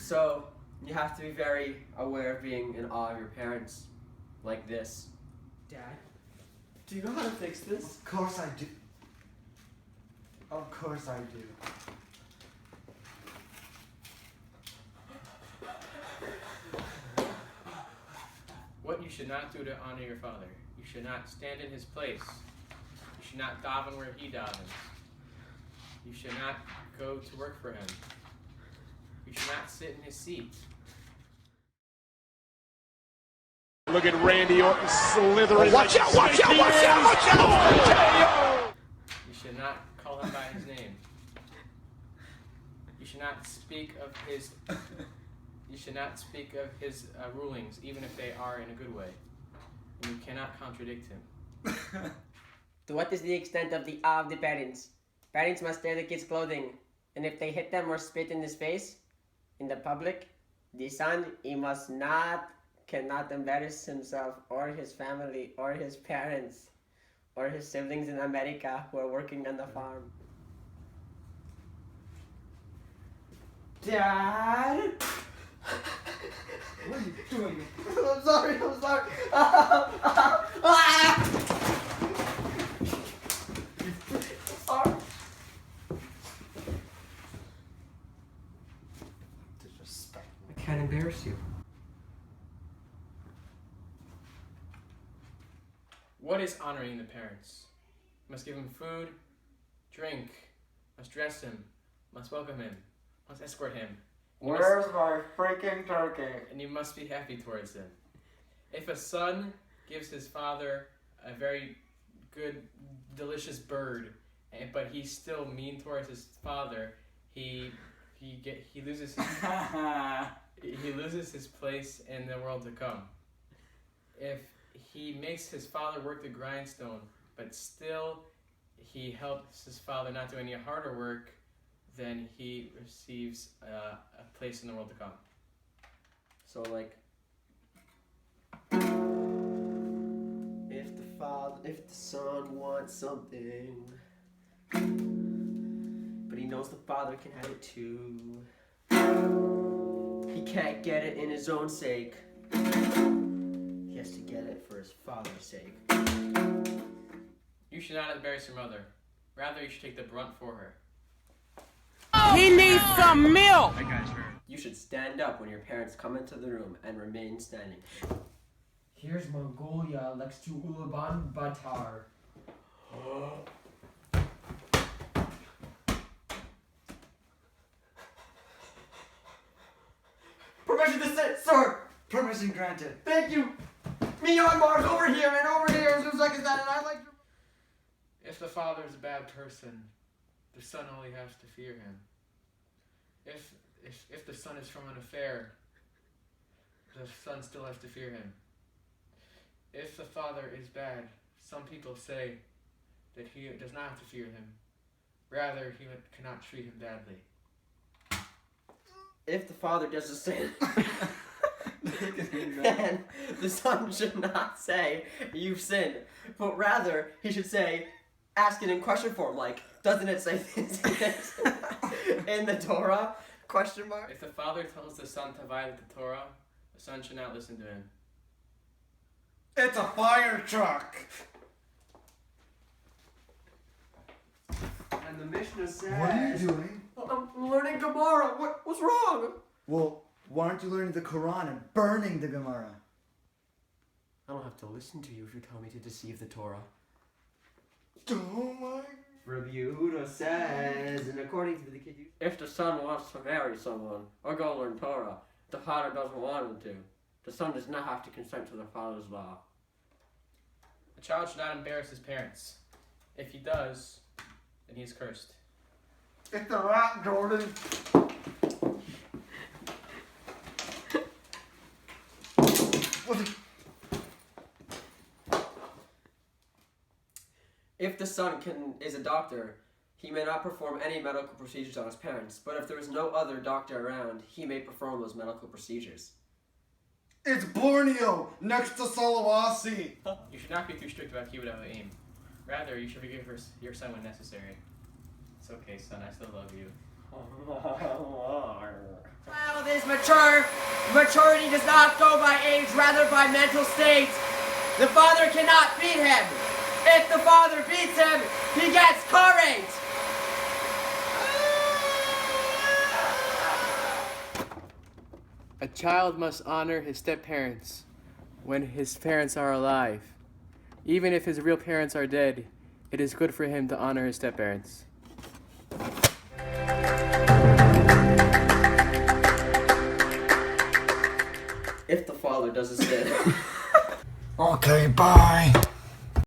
So, you have to be very aware of being in awe of your parents. Like this. Dad? Do you know how to fix this? Of course I do. Of course I do. What you should not do to honor your father. You should not stand in his place. You should not daven where he davens. You should not go to work for him. You should not sit in his seat. Look at Randy Orton slithering. Watch out, watch out, watch out, watch out! You should not call him by his name. You should not speak of his. You should not speak of his rulings, even if they are in a good way. And you cannot contradict him. To what is the extent of the awe of the parents? Parents must tear the kids' clothing, and if they hit them or spit in his face, in the public, the son, cannot embarrass himself or his family or his parents or his siblings in America who are working on the farm. Dad? What are you doing? I'm sorry. Disrespect. I can't embarrass you. What is honoring the parents? Must give him food, drink, must dress him, must welcome him, must escort him. Where's my freaking turkey? And you must be happy towards him. If a son gives his father a very good, delicious bird, but he's still mean towards his father, he loses his, he loses his place in the world to come. If he makes his father work the grindstone, but still he helps his father not do any harder work, then he receives a place in the world to come. So like, if the son wants something, but he knows the father can have it too, he can't get it in his own sake. He has to get it for his father's sake. You should not embarrass your mother. Rather, you should take the brunt for her. He needs some milk! You should stand up when your parents come into the room and remain standing. Here's Mongolia next to Ulaanbaatar. Permission to sit, sir! Permission granted. Thank you! Myanmar's over here and over here, so second that, and I like to... If the father is a bad person, the son only has to fear him. If the son is from an affair, the son still has to fear him. If the father is bad, some people say that he does not have to fear him. Rather, he cannot treat him badly. If the father does a sin, then the son should not say, "You've sinned," but rather he should say, ask it in question form, like, doesn't it say this in the Torah? Question mark. If the father tells the son to violate the Torah, the son should not listen to him. It's a fire truck! And the Mishnah says... What are you doing? I'm learning Gemara. What's wrong? Well, why aren't you learning the Quran and burning the Gemara? I don't have to listen to you if you tell me to deceive the Torah. Oh my... Rabbi Yehuda says, and according to the kid, if the son wants to marry someone or go learn Torah, the father doesn't want him to. The son does not have to consent to the father's law. A child should not embarrass his parents. If he does, then he is cursed. It's a rat, Jordan. If the son is a doctor, he may not perform any medical procedures on his parents, but if there is no other doctor around, he may perform those medical procedures. It's Borneo, next to Sulawesi. You should not be too strict about kibbutz aim. Rather, you should forgive your son when necessary. It's okay, son. I still love you. Child is mature. Maturity does not go by age, rather by mental state. The father cannot beat him. If the father beats him, he gets current. A child must honor his step-parents when his parents are alive. Even if his real parents are dead, it is good for him to honor his step-parents. If the father does a sin. Okay, bye.